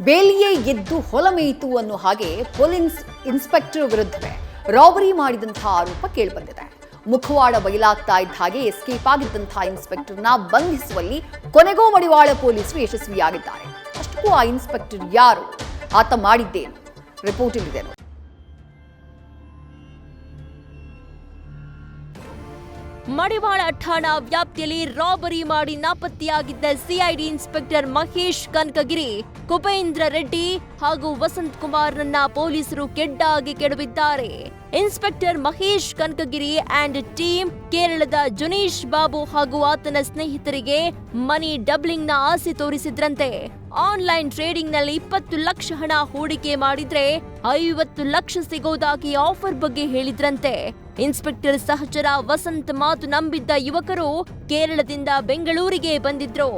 ಬೇಲಿಯೇ ಎದ್ದು ಹೊಲಮೇಯಿತು ಅನ್ನೋ ಹಾಗೆ ಪೊಲೀಸ್ ಇನ್ಸ್ಪೆಕ್ಟರ್ ವಿರುದ್ಧವೇ ರಾಬರಿ ಮಾಡಿದಂತಹ ಆರೋಪ ಕೇಳಿಬಂದಿದೆ. ಮುಖವಾಡ ಬಯಲಾಗ್ತಾ ಇದ್ದ ಹಾಗೆ ಎಸ್ಕೇಪ್ ಆಗಿದ್ದಂತಹ ಇನ್ಸ್ಪೆಕ್ಟರ್ನ ಬಂಧಿಸುವಲ್ಲಿ ಕೊನೆಗೂ ಮಡಿವಾಳ ಪೊಲೀಸರು ಯಶಸ್ವಿಯಾಗಿದ್ದಾರೆ. ಅಷ್ಟಕ್ಕೂ ಆ ಇನ್ಸ್ಪೆಕ್ಟರ್ ಯಾರು, ಆತ ಮಾಡಿದ್ದೇನು, ರಿಪೋರ್ಟ್ ಇಲ್ಲಿದೆ. ಮಡಿವಾಳ ಠಾಣಾ ವ್ಯಾಪ್ತಿಯಲ್ಲಿ ರಾಬರಿ ಮಾಡಿ ನಾಪತ್ತೆಯಾಗಿದ್ದ ಸಿಐಡಿ ಇನ್ಸ್ಪೆಕ್ಟರ್ ಮಹೇಶ್ ಕನಕಗಿರಿ, ಕುಪೇಂದ್ರ ರೆಡ್ಡಿ ಹಾಗೂ ವಸಂತ್ ಕುಮಾರ್ನನ್ನ ಪೊಲೀಸರು ಕೆಡ್ಡಾಗಿ ಕೆಡವಿದ್ದಾರೆ. Inspector Mahesh Kanakagiri and team ಕೇರಳದ ಜುನೀಶ್ ಬಾಬು ಹಾಗೂ ಆತನ ಸ್ನೇಹಿತರಿಗೆ ಮನಿ ಡಬ್ಲಿಂಗ್ ನ ಆಸೆ ತೋರಿಸಿದ್ರಂತೆ. ಆನ್ಲೈನ್ ಟ್ರೇಡಿಂಗ್ ನಲ್ಲಿ 20 ಲಕ್ಷ ಹಣ ಹೂಡಿಕೆ ಮಾಡಿದ್ರೆ 50 ಲಕ್ಷ ಸಿಗೋದಾಗಿ ಆಫರ್ ಬಗ್ಗೆ ಹೇಳಿದ್ರಂತೆ. ಇನ್ಸ್ಪೆಕ್ಟರ್ ಸಹಚರ ವಸಂತ್ ಮಾತು ನಂಬಿದ್ದ ಯುವಕರು ಕೇರಳದಿಂದ ಬೆಂಗಳೂರಿಗೆ ಬಂದಿದ್ರು.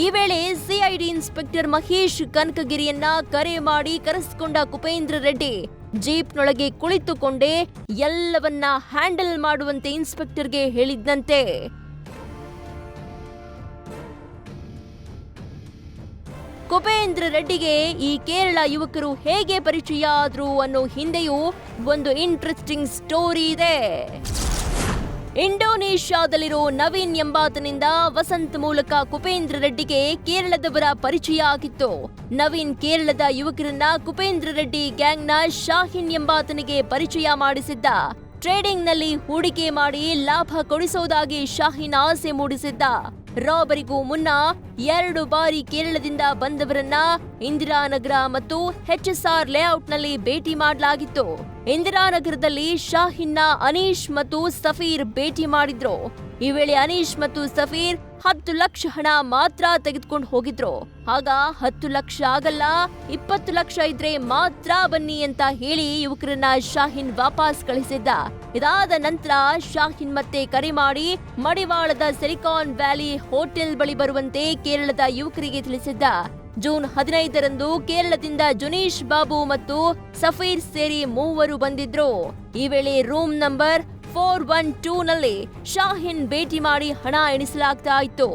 ಈ ವೇಳೆ ಸಿಐಡಿ ಇನ್ಸ್ಪೆಕ್ಟರ್ ಮಹೇಶ್ ಕನಕಗಿರಿಯನ್ನ ಕರೆ ಮಾಡಿ ಕರೆಸಿಕೊಂಡ ಕುಪೇಂದ್ರ ರೆಡ್ಡಿ ಜೀಪ್ನೊಳಗೆ ಕುಳಿತುಕೊಂಡೇ ಎಲ್ಲವನ್ನ ಹ್ಯಾಂಡಲ್ ಮಾಡುವಂತೆ ಇನ್ಸ್ಪೆಕ್ಟರ್ಗೆ ಹೇಳಿದ್ದಂತೆ. ಕುಪೇಂದ್ರ ರೆಡ್ಡಿಗೆ ಈ ಕೇರಳ ಯುವಕರು ಹೇಗೆ ಪರಿಚಯ ಆದ್ರು ಅನ್ನೋ ಹಿಂದೆಯೂ ಒಂದು ಇಂಟ್ರೆಸ್ಟಿಂಗ್ ಸ್ಟೋರಿ ಇದೆ. ಇಂಡೋನೇಷ್ಯಾದಲ್ಲಿರೋ ನವೀನ್ ಎಂಬಾತನಿಂದ ವಸಂತ್ ಮೂಲಕ ಕುಪೇಂದ್ರ ರೆಡ್ಡಿಗೆ ಕೇರಳದವರ ಪರಿಚಯ ಆಗಿತ್ತು. ನವೀನ್ ಕೇರಳದ ಯುವಕರನ್ನ ಕುಪೇಂದ್ರ ರೆಡ್ಡಿ ಗ್ಯಾಂಗ್ನ ಶಾಹಿನ್ ಎಂಬಾತನಿಗೆ ಪರಿಚಯ ಮಾಡಿಸಿದ್ದ. ಟ್ರೇಡಿಂಗ್ ನಲ್ಲಿ ಹೂಡಿಕೆ ಮಾಡಿ ಲಾಭ ಕೊಡಿಸೋದಾಗಿ ಶಾಹಿನ್ ಆಸೆ ಮೂಡಿಸಿದ್ದ. ರಾಬರಿಗೂ ಮುನ್ನ 2 ಬಾರಿ ಕೇರಳದಿಂದ ಬಂದವರನ್ನ ಇಂದಿರಾನಗರ ಮತ್ತು HSR ಲೇಔಟ್ ನಲ್ಲಿ ಭೇಟಿ ಮಾಡಲಾಗಿತ್ತು. ಇಂದಿರಾನಗರದಲ್ಲಿ ಶಾಹಿನ್ನ ಅನೀಶ್ ಮತ್ತು ಸಫೀರ್ ಭೇಟಿ ಮಾಡಿದ್ರು. ಈ ವೇಳೆ ಅನೀಶ್ ಮತ್ತು ಸಫೀರ್ 10 ಲಕ್ಷ ಹಣ ಮಾತ್ರ ತೆಗೆದುಕೊಂಡು ಹೋಗಿದ್ರು. ಆಗ 10 ಲಕ್ಷ ಆಗಲ್ಲ, 20 ಲಕ್ಷ ಇದ್ರೆ ಮಾತ್ರ ಬನ್ನಿ ಅಂತ ಹೇಳಿ ಯುವಕರನ್ನ ಶಾಹಿನ್ ವಾಪಸ್ ಕಳಿಸಿದ್ದ. ಇದಾದ ನಂತರ ಶಾಹಿನ್ ಮತ್ತೆ ಕರೆ ಮಾಡಿ ಮಡಿವಾಳದ ಸಿಲಿಕಾನ್ ವ್ಯಾಲಿ ಹೋಟೆಲ್ ಬಳಿ ಬರುವಂತೆ ಕೇರಳದ ಯುವಕರಿಗೆ ತಿಳಿಸಿದ್ದ. ಜೂನ್ 15ರಂದು ಕೇರಳದಿಂದ ಜುನೀಶ್ ಬಾಬು ಮತ್ತು ಸಫೀರ್ ಸೇರಿ 3 ಬಂದಿದ್ರು. ಈ ವೇಳೆ ರೂಮ್ ನಂಬರ್ 412 ನಲ್ಲಿ ಶಾಹಿನ್ ಭೇಟಿ ಮಾಡಿ ಹಣ ಎಣಿಸಲಾಗ್ತಾ ಇತ್ತು.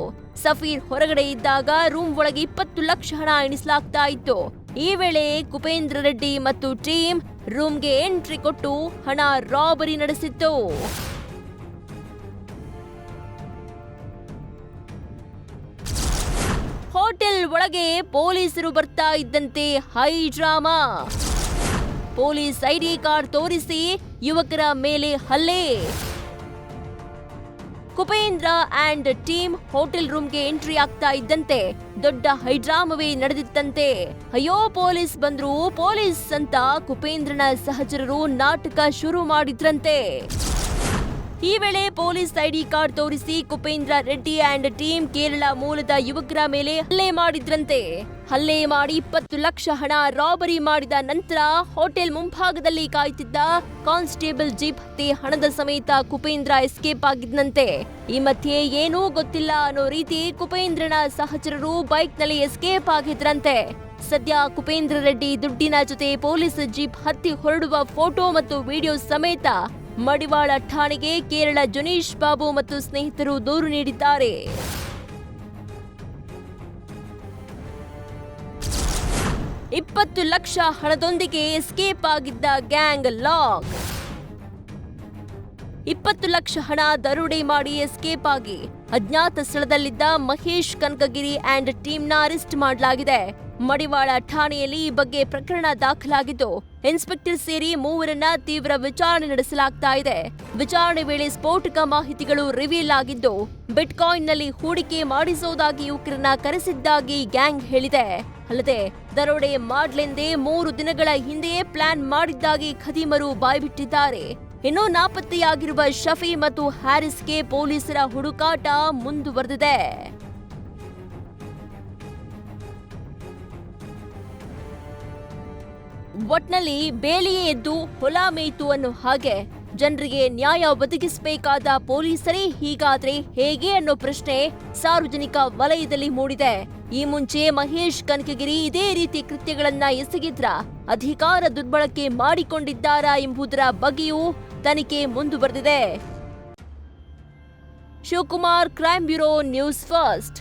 ಸಫೀರ್ ಹೊರಗಡೆ ಇದ್ದಾಗ ರೂಮ್ ಒಳಗೆ 20 ಲಕ್ಷ ಹಣ ಎಣಿಸಲಾಗ್ತಾ ಇತ್ತು. ಈ ವೇಳೆ ಕುಪೇಂದ್ರ ರೆಡ್ಡಿ ಮತ್ತು ಟೀಮ್ ರೂಮ್ಗೆ ಎಂಟ್ರಿ ಕೊಟ್ಟು ಹಣ ರಾಬರಿ ನಡೆಸಿತ್ತು. ಹೋಟೆಲ್ ಒಳಗೆ ಪೊಲೀಸರು ಬರ್ತಾ ಇದ್ದಂತೆ high drama. Police ID card ತೋರಿಸಿ ಯುವಕರ ಮೇಲೆ ಹಲ್ಲೆ. ಕುಪೇಂದ್ರ ಅಂಡ್ ಟೀಮ್ ಹೋಟೆಲ್ ರೂಮ್ಗೆ ಎಂಟ್ರಿ ಆಗ್ತಾ ಇದ್ದಂತೆ ದೊಡ್ಡ ಹೈಡ್ರಾಮವೇ ನಡೆದಿತ್ತಂತೆ. ಅಯ್ಯೋ ಪೊಲೀಸ್ ಬಂದ್ರು ಪೊಲೀಸ್ ಅಂತ ಕುಪೇಂದ್ರನ ಸಹಚರರು ನಾಟಕ ಶುರು ಮಾಡಿದ್ರಂತೆ. ಈ ವೇಳೆ ಪೊಲೀಸ್ ಐಡಿ ಕಾರ್ಡ್ ತೋರಿಸಿ ಕುಪೇಂದ್ರ ರೆಡ್ಡಿ ಅಂಡ್ ಟೀಮ್ ಕೇರಳ ಮೂಲದ ಯುವಕರ ಮೇಲೆ ಹಲ್ಲೆ ಮಾಡಿದ್ರಂತೆ. ಹಲ್ಲೆ ಮಾಡಿ 20 ಲಕ್ಷ ಹಣ ರಾಬರಿ ಮಾಡಿದ ನಂತರ ಹೋಟೆಲ್ ಮುಂಭಾಗದಲ್ಲಿ ಕಾಯ್ತಿದ್ದ ಕಾನ್ಸ್ಟೇಬಲ್ ಜೀಪ್ ಹತ್ತಿ ಹಣದ ಸಮೇತ ಕುಪೇಂದ್ರ ಎಸ್ಕೇಪ್ ಆಗಿದ್ದಂತೆ. ಈ ಮಧ್ಯೆ ಏನೂ ಗೊತ್ತಿಲ್ಲ ಅನ್ನೋ ರೀತಿ ಕುಪೇಂದ್ರನ ಸಹಚರರು ಬೈಕ್ ನಲ್ಲಿ ಎಸ್ಕೇಪ್ ಆಗಿದ್ರಂತೆ. ಸದ್ಯ ಕುಪೇಂದ್ರ ರೆಡ್ಡಿ ದುಡ್ಡಿನ ಜೊತೆ ಪೊಲೀಸ್ ಜೀಪ್ ಹತ್ತಿ ಹೊರಡುವ ಫೋಟೋ ಮತ್ತು ವಿಡಿಯೋ ಸಮೇತ ಮಡಿವಾಳ ಠಾಣೆಗೆ ಕೇರಳ ಜುನೀಶ್ ಬಾಬು ಮತ್ತು ಸ್ನೇಹಿತರು ದೂರು ನೀಡಿದ್ದಾರೆ. $20 ಲಕ್ಷ ಹಣದೊಂದಿಗೆ ಎಸ್ಕೇಪ್ ಆಗಿದ್ದ ಗ್ಯಾಂಗ್ ಲಾಕ್. 20 ಲಕ್ಷ ಹಣ ದರೋಡೆ ಮಾಡಿ ಎಸ್ಕೇಪ್ ಆಗಿ ಅಜ್ಞಾತ ಸ್ಥಳದಲ್ಲಿದ್ದ ಮಹೇಶ್ ಕನಕಗಿರಿ ಅಂಡ್ ಟೀಮ್ನ ಅರೆಸ್ಟ್ ಮಾಡಲಾಗಿದೆ. ಮಡಿವಾಳ ಠಾಣೆಯಲ್ಲಿ ಈ ಬಗ್ಗೆ ಪ್ರಕರಣ ದಾಖಲಾಗಿದ್ದು ಇನ್ಸ್ಪೆಕ್ಟರ್ ಸೇರಿ 3ರನ್ನ ತೀವ್ರ ವಿಚಾರಣೆ ನಡೆಸಲಾಗ್ತಾ ಇದೆ. ವಿಚಾರಣೆ ವೇಳೆ ಸ್ಫೋಟಕ ಮಾಹಿತಿಗಳು ರಿವೀಲ್ ಆಗಿದ್ದು ಬಿಟ್ಕಾಯಿನ್ ನಲ್ಲಿ ಹೂಡಿಕೆ ಮಾಡಿಸೋದಾಗಿ ಯುವಕರನ್ನ ಕರೆಸಿದ್ದಾಗಿ ಗ್ಯಾಂಗ್ ಹೇಳಿದೆ. ಅಲ್ಲದೆ ದರೋಡೆ ಮಾಡ್ಲೆಂದೇ 3 ದಿನಗಳ ಹಿಂದೆಯೇ ಪ್ಲಾನ್ ಮಾಡಿದ್ದಾಗಿ ಖದೀಮರು ಬಾಯ್ಬಿಟ್ಟಿದ್ದಾರೆ. ಇನ್ನು ನಾಪತ್ತೆಯಾಗಿರುವ ಶಫಿ ಮತ್ತು ಹ್ಯಾರಿಸ್ಗೆ ಪೊಲೀಸರ ಹುಡುಕಾಟ ಮುಂದುವರೆದಿದೆ. ಒಟ್ನಲ್ಲಿ ಬೇಲಿಯೇ ಎದ್ದು ಹೊಲ ಮೇಯ್ತು ಅನ್ನೋ ಹಾಗೆ ಜನರಿಗೆ ನ್ಯಾಯ ಒದಗಿಸಬೇಕಾದ ಪೊಲೀಸರೇ ಹೀಗಾದ್ರೆ ಹೇಗೆ ಅನ್ನೋ ಪ್ರಶ್ನೆ ಸಾರ್ವಜನಿಕ ವಲಯದಲ್ಲಿ ಮೂಡಿದೆ. ಈ ಮುಂಚೆ ಮಹೇಶ್ ಕನಕಗಿರಿ ಇದೇ ರೀತಿ ಕೃತ್ಯಗಳನ್ನ ಎಸಗಿದ್ರ ಅಧಿಕಾರ ದುರ್ಬಳಕೆ ಮಾಡಿಕೊಂಡಿದ್ದಾರಾ ಎಂಬುದರ ಬಗ್ಗೆಯೂ ತನಿಖೆ ಮುಂದುವರೆದಿದೆ. Shivakumar, crime bureau, news first.